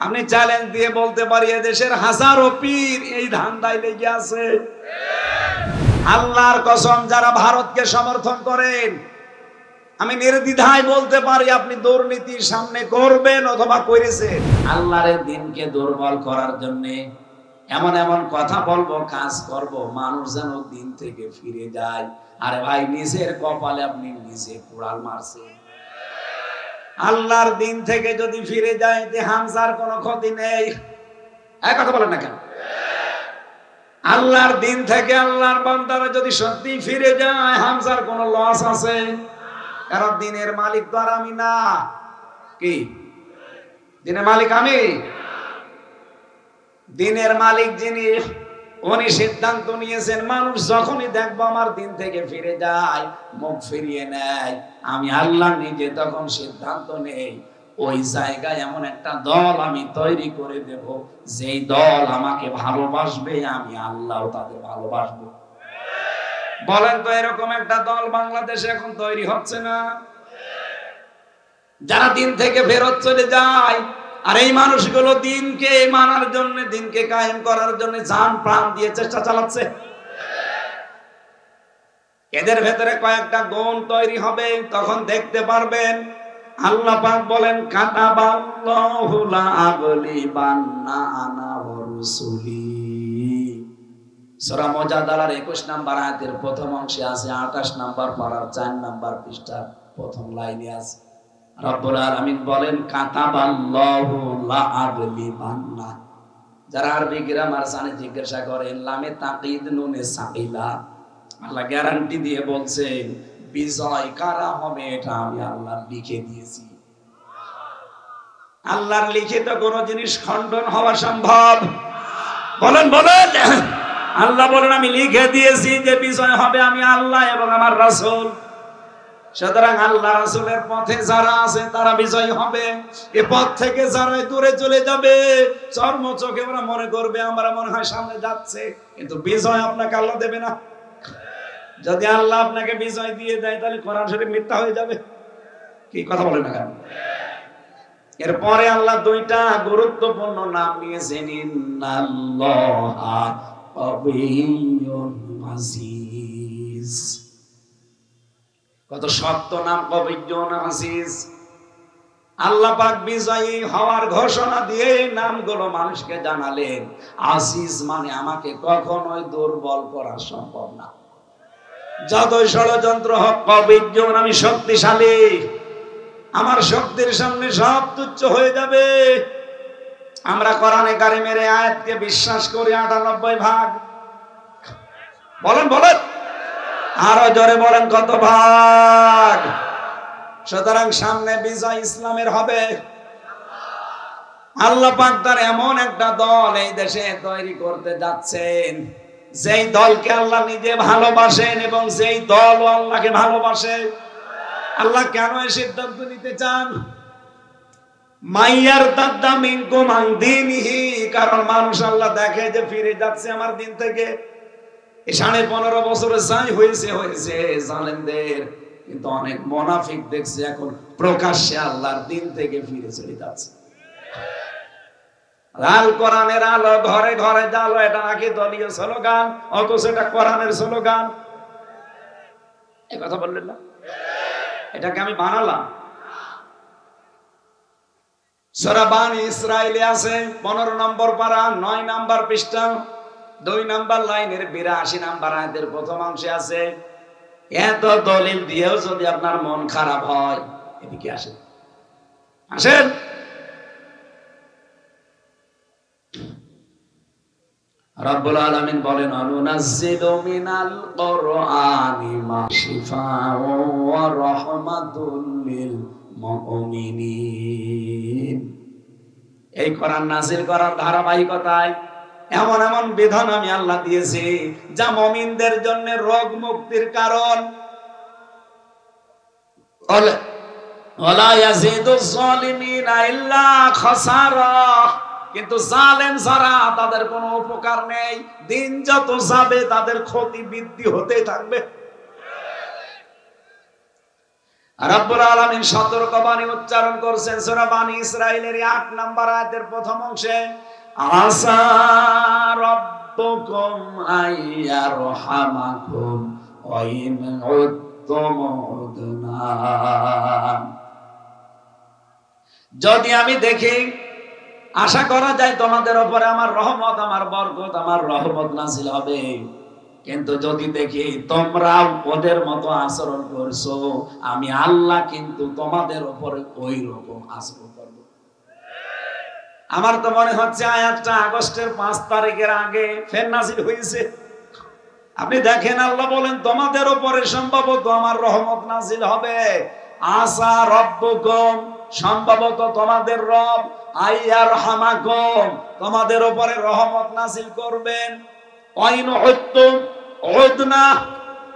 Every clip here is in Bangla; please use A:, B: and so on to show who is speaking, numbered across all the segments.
A: আমি চ্যালেঞ্জ দিয়ে বলতে পারি এদেশের হাজারো পীর এই ধান্দায় লেগে আছে। আল্লাহর কসম, যারা ভারতকে সমর্থন করেন, আমি নির্দ্বিধায় বলতে পারি আপনি দুর্নীতির সামনে করবেন অথবা করেছেন। আল্লাহর দিনকে দুর্বল করার জন্য এমন এমন কথা বলবো, কাজ করব, মানুষ যেন দিন থেকে ফিরে যায়। আরে ভাই, নিজের কপালে আপনি নিজে কুড়াল মারছেন। আল্লাহর দিন থেকে যদি ফিরে যায়, যে হামজার কোনো ক্ষতি নেই। এক কথা বলেন না কেন? আল্লাহর দিন থেকে আল্লাহর বান্দারা যদি সত্যি ফিরে যায়, হামজার কোনো লস আছে? কারণ দিনের মালিক তো আর আমি না। কি দিনের মালিক? আমি। দিনের মালিক যিনি, উনি সিদ্ধান্ত নিয়েছেন মানুষ যখনই দেখবো আমার দিন থেকে ফিরে যায়, মুখ ফিরিয়ে নেয়, আমি আল্লাহ নিজে তখন সিদ্ধান্ত নেই ওই জায়গায় এমন একটা দল আমি তৈরি করে দেব, যেই দল আমাকে ভালোবাসবে, আমি আল্লাহ তাদের ভালোবাসবো। বলেন তো, এরকম একটা দল বাংলাদেশে এখন তৈরি হচ্ছে না? যারা দিন থেকে ফেরত চলে যায়, আর এই মানুষগুলো দিনকে মানার জন্য, দিনকে কায়েম করার জন্য জান প্রাণ দিয়ে চেষ্টা চালাচ্ছে। এদের ভেতরে কয়েকটা গুণ তৈরি হবে, তখন দেখতে পারবেন। আল্লাহ পাক বলেন, কাতাবাল্লাহু লা আগলিবান্না আনা ওয়া রুসুলি। সূরা মুজাদালার 21 নম্বর আয়াতের প্রথম অংশে আছে, 28 নম্বর পারার 4 নম্বর পৃষ্ঠার প্রথম লাইনে আছে। রব্বুল আলামিন বলেন, কাতাবাল্লাহু লা আগলিবান্না। যারা আরবি গ্রামার জানে জিজ্ঞাসা করেন, লামে তাকিদ নুনে সাকিলা, আল্লাহ গ্যারান্টি দিয়ে বলছেন বিজয় কারা হবে এটা আমি আল্লাহ লিখে দিয়েছি। আল্লাহর লিখিত কোন জিনিস খণ্ডন হওয়া সম্ভব? বলেন বলেন। আল্লাহ বলেন আমি লিখে দিয়েছি যে বিজয় হবে আমি আল্লাহ এবং আমার রাসূল। সুতরাং আল্লাহ রাসূলের পথে যারা আছে তারা বিজয়ী হবে। এ পথ থেকে যারা দূরে চলে যাবে, চর্ম চোখে ওরা মনে করবে আমরা মনে হয় সামনে যাচ্ছে, কিন্তু বিজয় আপনাকে আল্লাহ দেবে না। যদি আল্লাহ আপনাকে বিজয় দিয়ে দেয়, তাহলে কোরআন শরীফ মিথ্যা হয়ে যাবে। কি কথা বলেন না কেন? এরপরে আল্লাহ দুইটা গুরুত্বপূর্ণ নাম নিয়েছেন, ইন্নাল্লাহা কবিয়্যুন আজিজ। কত শক্ত নাম, কবিয়্যুন আজিজ। আল্লাহ পাক বিজয়ী হওয়ার ঘোষণা দিয়ে এই নামগুলো মানুষকে জানালেন। আজিজ মানে আমাকে কখনোই দুর্বল করা সম্ভব না। যতই ষড়যন্ত্র হোক, কবিয়্যুন আমি শক্তিশালী, আমার শক্তির সামনে সব তুচ্ছ হয়ে যাবে। আমরা কোরআনে কারিমের আয়াতকে বিশ্বাস করি 98 ভাগ। বলেন বলেন, আরো জোরে বলেন, কত ভাগ? সুতরাং সামনে বিজয় ইসলামের হবে। আল্লাহ পাক তার এমন একটা দল এই দেশে তৈরি করতে যাচ্ছেন, যেই দলকে আল্লাহ নিজে ভালোবাসেন এবং যেই দল আল্লাহকে ভালোবাসে। আল্লাহ কেন এই সিদ্ধান্ত নিতে চান? মাইয়ার তাদ্দা মিনকুম আন দীনিহি, কারণ মানুষ আল্লাহ দেখে যে ফিরে যাচ্ছে আমার দিন থেকে। এই 15.5 বছরে যাই হয়েছে হয়েছে জালেমদের, কিন্তু অনেক মুনাফিক দেখছে এখন প্রকাশ্যে আল্লাহর দিন থেকে ফিরে চলে যাচ্ছে। আল কোরআনের আলো ঘরে ঘরে জালো, এটা নাকি দলীয় স্লোগান, অথচ এটা কোরআনের স্লোগান। এই কথা বললেন না? এটাকে আমি বানালাম। সূরা বানী ইসরাঈলে আছে 15 নম্বর পারা 9 নম্বর পৃষ্ঠা 2 নম্বর লাইনের 82 নম্বর আয়াতের প্রথম অংশে আছে, এত দলিল দিয়েও যদি আপনার মন খারাপ হয়, এদিকে আসেন, আসেন। রব্বুল আলামিন বলেন, আনুনাজ্জিলু মিনাল কুরআনি মা শিফাউন ওয়া রাহমাতুল লিল মুমিনিন। এই কোরআন নাযিল করার ধারাবাহিকতায় এমন এমন বিধান আমি আল্লাহ দিয়েছি যা মুমিনদের জন্য রোগ মুক্তির কারণ। ওয়ালা ইয়াজিদুজ জালিমিনা ইল্লা খাসারা। কিন্তু জালেম যারা, তাদের কোনো উপকার নেই। দিন যত যাবে তাদের ক্ষতি বৃদ্ধি হতে থাকবে। রাব্বুল আলামিন সতর্কবাণী উচ্চারণ করছেন সূরা বানী ইসরাঈলের ৮ নম্বর আয়াতের প্রথম অংশে, আসা রাব্বুকুম আইয়ারহামাকুম ওয়া ইন উদ্তুম উদনা। যদি আমি দেখি, আশা করা যায় তোমাদের উপরে আমার রহমত, আমার বরকত, আমার রহমত নাযিল হবে। কিন্তু যদি দেখি তোমরা ওদের মতো আচরণ করছো, আমি আল্লাহ কিন্তু তোমাদের উপরে ওই রকম আচরণ করব। আমার তো মনে হচ্ছে আয়াতটা আগস্টের ৫ তারিখের আগে ফের নাযিল হয়েছে। আপনি দেখেন, আল্লাহ বলেন তোমাদের উপরে সম্ভবত আমার রহমত নাযিল হবে। আসা রব্বুকুম, সম্ভবত তোমাদের রব, আইয়ারহামাকুম, তোমাদের উপরে রহমত নাযিল করবেন। ওয়াইন উদ্তুম উদনা,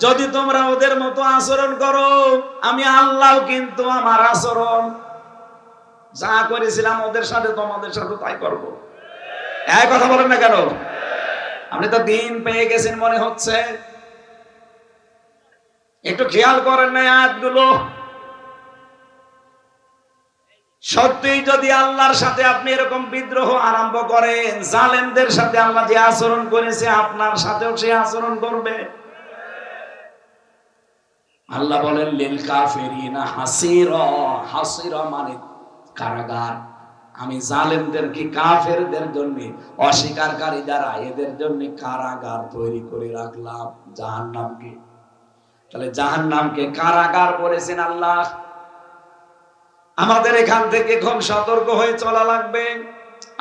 A: যদি তোমরা ওদের মতো আচরণ করো, আমি আল্লাহ কিন্তু আমার আচরণ যা করেছিলাম ওদের সাথে তোমাদের সাথে তাই করব। এই কথা বলেন না কেন? আপনি তো দিন পেয়ে গেছেন মনে হচ্ছে। একটু খেয়াল করেন না আয়াতগুলো? সত্যি যদি আল্লাহর সাথে আপনি এরকম বিদ্রোহ আরম্ভ করেন, জালেমদের সাথে আল্লাহ যে আচরণ করেছে আপনার সাথেও সে আচরণ করবে। আল্লাহ বলেন লিল কাফিরিনা হাসিরা, হাসিরা মানে কারাগার। আমি জালেমদেরকে, কাফেরদের জন্য, অস্বীকারী যারা, এদের জন্য কারাগার তৈরি করে রাখলাম, জাহান্নামকে। তাহলে জাহান্নামকে কারাগার বলেছেন আল্লাহ। আমাদের এখান থেকে খুব সতর্ক হয়ে চলা লাগবে।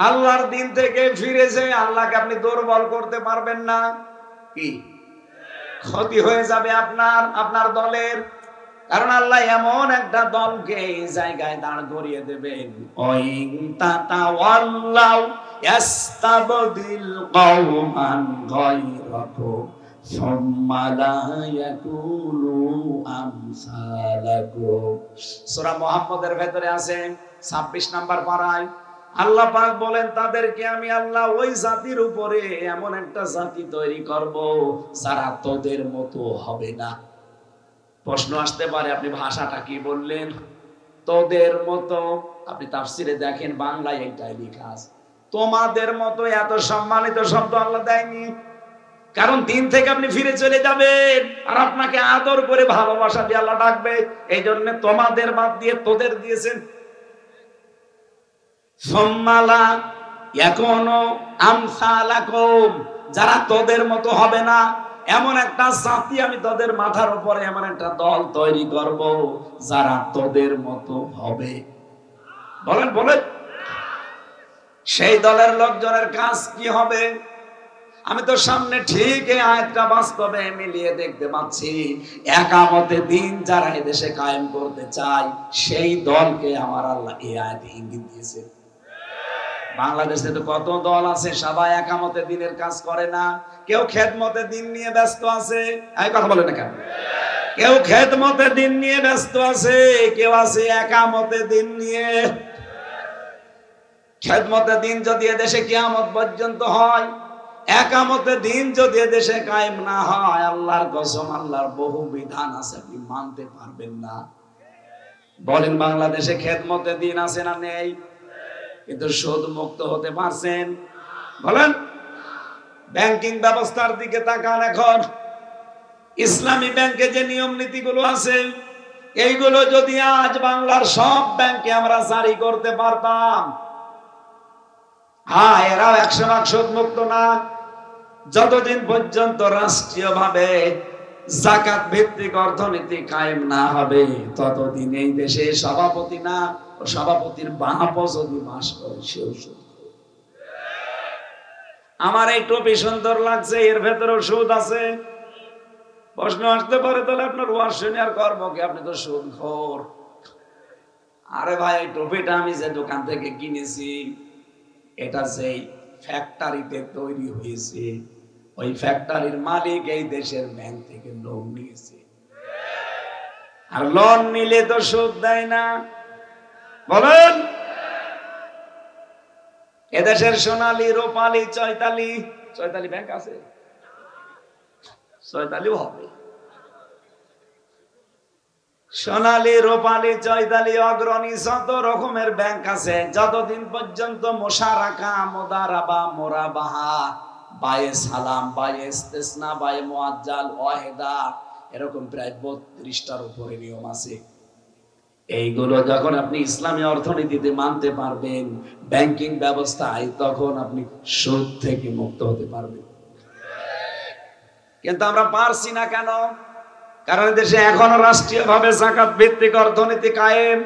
A: আল্লাহর দিন থেকে ফিরেছে, আল্লাহকে আপনি দুর্বল করতে পারবেন না। কি ক্ষতি হয়ে যাবে আপনার দলের। কারণ আল্লাহ এমন একটা দলকে এই জায়গায় দাঁড় করিয়ে দেবেন, ওয়াইন তাতাওয়াল্লাউ ইস্তাবদিল কওমান গায়রাকুম সুম্মা লা ইয়াকুনু আমসালাকুম। সূরা মুহাম্মদের ভেতরে আছে ২৬ নম্বর পারায় আল্লাহ পাক বলেন, তাদেরকে আমি আল্লাহ ওই জাতির উপরে এমন একটা জাতি তৈরি করব যারা তোদের মতো হবে না। প্রশ্ন আসতে পারে, আপনি ভাষাটা কি বললেন? তোদের মতো। আপনি তাফসিরে দেখেন, বাংলায় এটাই লেখা আছে। তোমাদের মতো এত সম্মানিত শব্দ আল্লাহ দেয়নি। কারণ দিন থেকে আপনি ফিরে চলে যাবেন, আর আপনাকে আদর করে ভালোবাসা দিয়ে আল্লাহ ডাকবে। এই জন্য তোমাদের বাদ দিয়ে তোদের দিয়েছেন। সুম্মালা ইয়াকুনু আমসালাকুম, যারা তোদের মতো হবে না, এমন একটা জাতি আমি তোদের মাথার উপরে এমন একটা দল তৈরি করব যারা তোদের মতো হবে। বলেন বলেন, সেই দলের লোকজনের কাজ কি হবে? আমি তো সামনে ঠিক এই আয়াতটা বাস্তবে মিলিয়ে দেখতে পাচ্ছি। একামতে দিন যারা এদেশে কায়েম করতে চায়, সেই দলকে আমার আল্লাহ এই আয়াতে ইঙ্গিত দিয়েছে। বাংলাদেশে তো কত দল আছে, সবাই একামতে দিনের কাজ করে না। কেউ খেদমতে দিন নিয়ে ব্যস্ত আছে। এই কথা বলে না কেন? কেউ খেদমতে দিন নিয়ে ব্যস্ত আছে, কেউ আছে একামতে দিন নিয়ে। খেদমতে দিন যদি এদেশে কিয়ামত পর্যন্ত হয়, একামতে দিন যদি এদেশে কায়েম না হয়, আল্লাহর কসম, আল্লাহর বহু বিধান আছে আপনি মানতে পারবেন না। বলেন, বাংলাদেশে খেদমতে দিন আছে না নেই? কিন্তু সুদ মুক্ত হতে পারছেন? বলেন। ব্যাংকিং ব্যবস্থার দিকে তাকান। এখন ইসলামী ব্যাংকে যে নিয়ম নীতিগুলো আছে, এইগুলো যদি আজ বাংলার সব ব্যাংকে আমরা জারি করতে পারতাম, হ্যাঁ, এরাও ১০০% সুদ মুক্ত না। যতদিন পর্যন্ত রাষ্ট্রীয়ভাবে যাকাত ভিত্তিক অর্থনীতি কায়েম না হবে, ততদিন এই দেশে সভাপতি না, সভাপতির বাপ যদি বাস করে সেও সুদ। আমার এই টুপি সুন্দর লাগছে, এর ভেতরেও সুদ আছে। প্রশ্ন আসতে পারে, তাহলে আপনার ওয়াজ শুনে আর করবো কি? আপনি তো সুদখোর। আরে ভাই, এই টুপিটা আমি যে দোকান থেকে কিনেছি, এটা যেই ফ্যাক্টরিতে তৈরি হয়েছে, ওই ফ্যাক্টরির মালিক এই দেশের ব্যাংক থেকে লোন নিয়েছে। আর লোন নিলে তো সুদ দেয় না। বলেন, এদেশের সোনালী, রূপালী, চৈতালি ব্যাংক আছে, চৈতালিও হবে। সোনালী, রূপালী, চৈতালি, অগ্রণী যত রকমের ব্যাংক আছে, যতদিন পর্যন্ত মুশারাকা, মুদারাবা, মুরাবাহা, বায়ে সালাম, বায়ে ইস্তেসনা, বায়ে মুআজ্জাল, ওয়াহিদা, এরকম প্রায় 32টার উপরে নিয়ম আছে। এইগুলো যখন আপনি ইসলামী অর্থনীতিতে মানতে পারবেন, ব্যাংকিং ব্যবস্থায়, তখন আপনি সুদ থেকে মুক্ত হতে পারবেন। কিন্তু আমরা পারছি না কেন? কারণ দেশে এখনো রাষ্ট্রীয়ভাবে যাকাত ভিত্তিক অর্থনীতি কায়েম।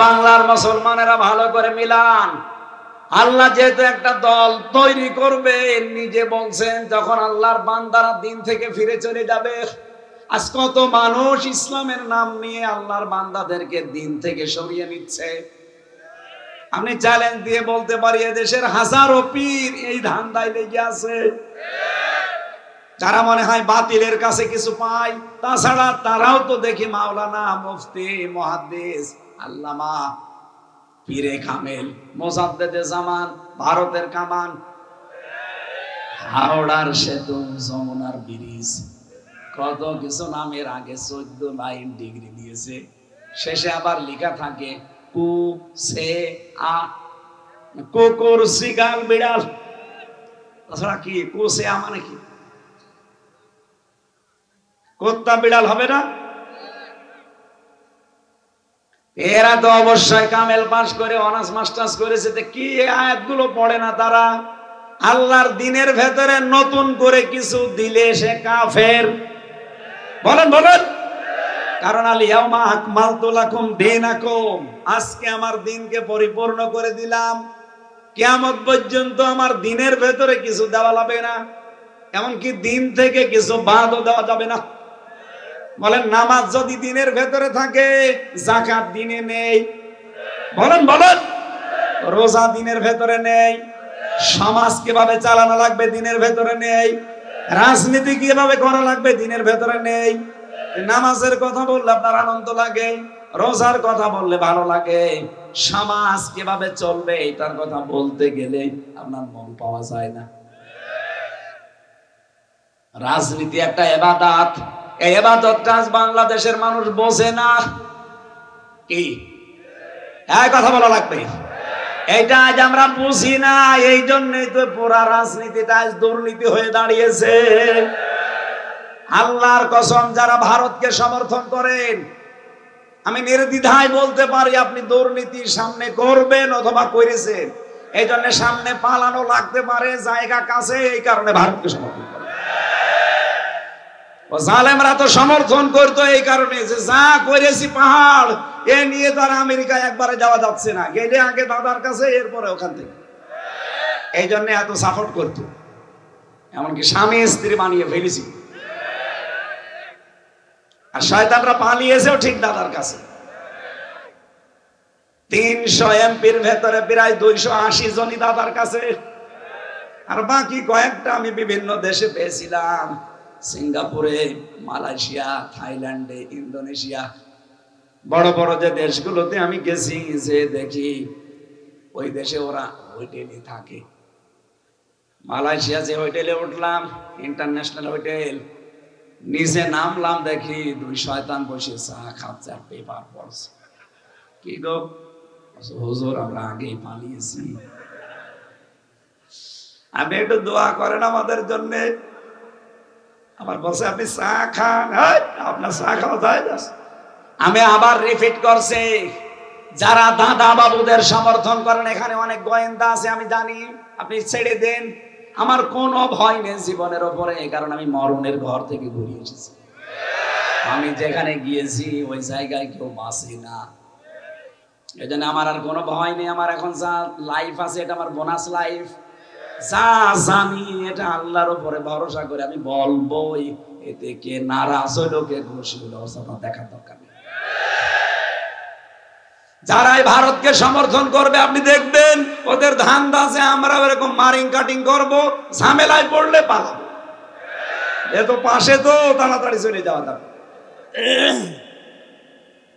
A: বাংলার মুসলমানেরা ভালো করে মিলান। আল্লাহ যেহেতু একটা দল তৈরি করবে, নিজে বলছেন যখন আল্লাহর বান্দারা দিন থেকে ফিরে চলে যাবে। আজ কত মানুষ ইসলামের নাম নিয়ে আল্লাহর বান্দাদেরকে দিন থেকে সরিয়ে নিচ্ছে। আমি চ্যালেঞ্জ দিয়ে বলতে পারি, এদেশের হাজারো পীর এই ধান্দায় লেগে আছে। যারা মনে হয় বাতিলের কাছে কিছু পায়, তাছাড়া তারাও তো দেখি মাওলানা, মুফতি, মুহাদ্দিস, আল্লামা, পীরে কামেল, মোজাদ্দেদে জামান, ভারতের কামান, হাওড়ার সেতু, যমুনার ব্রিজ, কত কিছু নামের আগে 14 লাইন ডিগ্রি দিয়েছে। শেষে আবার লেখা থাকে কু সে আ, কুকুর, শিগাল, বিড়াল। তাছাড়া কি কু সে আ মানে কি? কুত্তা বিড়াল হবে না? এরা তো অবশ্যই কামেল পাস করে অনার্স মাস্টার্স করেছে। কি আয়াতগুলো পড়ে না তারা? আল্লাহর দিনের ভেতরে নতুন করে কিছু দিলে সে কাফের। বলেন বলেন। কারণ আল ইয়াউমা আকমালতু লাকুম দীনাকুম, আজকে আমার দিনকে পরিপূর্ণ করে দিলাম। কিয়ামত পর্যন্ত আমার দিনের ভেতরে কিছু দেওয়া যাবে না, এমনকি দিন থেকে কিছু বাদও দেওয়া যাবে না। বলেন, নামাজ যদি দিনের ভেতরে থাকে, যাকাত দিনে নেই। বলেন বলেন। রোজা দিনের ভেতরে নেই। সমাজ কিভাবে চালানো লাগবে দিনের ভেতরে নেই। রাজনীতি কিভাবে করা লাগবে দিনের ভেতরে নেই। নামাজের কথা বললে আপনার আনন্দ লাগে, রোজার কথা বললে ভালো লাগে, সমাজ কিভাবে চলবে এটার কথা বলতে গেলে আপনার মন পাওয়া যায় না। রাজনীতি একটা ইবাদত, এই ইবাদতটা আজ বাংলাদেশের মানুষ বোঝে না। কি এই কথা বলা লাগবে, এইটা আজ আমরা বুঝি না। এই জন্যই তো পুরা রাজনীতিটা আজ দুর্নীতি হয়ে দাঁড়িয়েছে। আল্লাহর কসম, যারা ভারতকে সমর্থন করেন, আমি নির্দ্বিধায় বলতে পারি আপনি দুর্নীতির সামনে করবেন অথবা করেছেন। এই জন্য সামনে পালানো লাগতে পারে, জায়গা কাছে, এই কারণে ভারতকে সমর্থন করে। ও জালেমরা তো সমর্থন করতো এই কারণে যে যা করেছি পাহাড়, এ নিয়ে তো আর আমেরিকায় একবারে যাওয়া যাচ্ছে না, গেলে আগে দাদার কাছে, এরপরে ওখান থেকে। এই জন্য এত সাপোর্ট করতো, এমনকি স্বামী স্ত্রী বানিয়ে ফেলেছি। আর শয়তানরা পালিয়েছেও ঠিক দাদার কাছে। 300 এমপির ভেতরে প্রায় 280 জনই দাদার কাছে। আর বাকি কয়েকটা আমি বিভিন্ন দেশে পেয়েছিলাম, সিঙ্গাপুরে, মালয়েশিয়া, থাইল্যান্ডে, ইন্দোনেশিয়া, বড় বড় যে দেশগুলোতে আমি গেছি, যে দেখি ওই দেশে ওরা হোটেলে থাকে। মালয়েশিয়া যে হোটেলে উঠলাম, ইন্টারন্যাশনাল হোটেল, নিচে নামলাম, দেখি 2 শয়তান বসে চা খাচ্ছে আর পেপার পড়ছে। কি গো হুজুর, আমরা আগেই পালিয়েছি, আপনি একটু দোয়া করেন আমাদের জন্য। আমার বলছে আপনি চা খান, আপনার চা খাওয়া যায় না। আমি আবার রিপিট করছি, যারা দাদা বাবুদের সমর্থন করেন, এখানে অনেক গোয়েন্দা আছে আমি জানি, আপনি ছেড়ে দেন। আমার কোনো ভয় নেই জীবনের ওপরে, কারণ আমি মরণের ঘর থেকে ঘুরে এসেছি। আমি যেখানে গিয়েছি ওই জায়গায় কেউ বাঁচে না, এই জন্য আমার আর কোনো ভয় নেই। আমার এখন যা লাইফ আছে, এটা আমার বোনাস লাইফ। যা জানি এটা আল্লাহর উপরে ভরসা করে আমি বলবোই। এতে কে নারাজ হইলো, কে খুশি হইলো, আমার দেখার দরকার নেই। যারাই ভারতকে সমর্থন করবে, আপনি দেখবেন ওদের ধান্দা আছে আমরা এরকম মারিং কাটিং করব, ঝামেলায় পড়লে পালাবো। এ তো পাশে, তো তাড়াতাড়ি চলে যাওয়া যাবে।